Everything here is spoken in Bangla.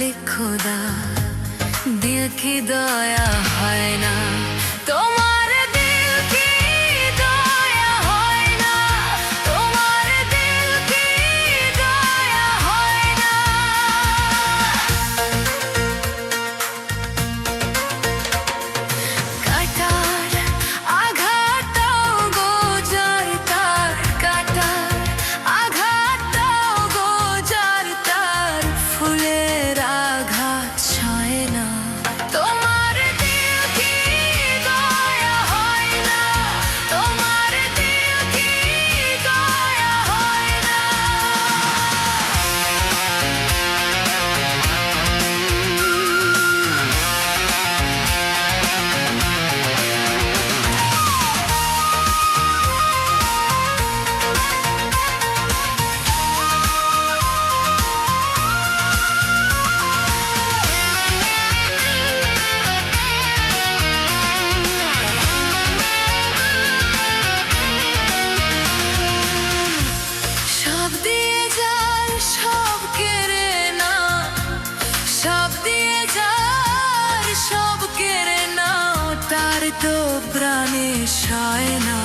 মালিক খোদা, দিল কি দয়া হয় না তোমার, দিল কি দয়া হয় না, তোমার দিল কি দয়া হয় না। কাটার আঘাত দাও গো যার তার, কাটার আঘাত দাও গো যার তার, ফুলের আঘাত ছয় না তোমার দিল কি দয়া হয় না, তোমার দিল কি দয়া হয় না। সব দিয়ে যার সব কেড়ে না, সব দিয়ে যার সব কেড়ে নাও, তার তো প্রাণে সয় না।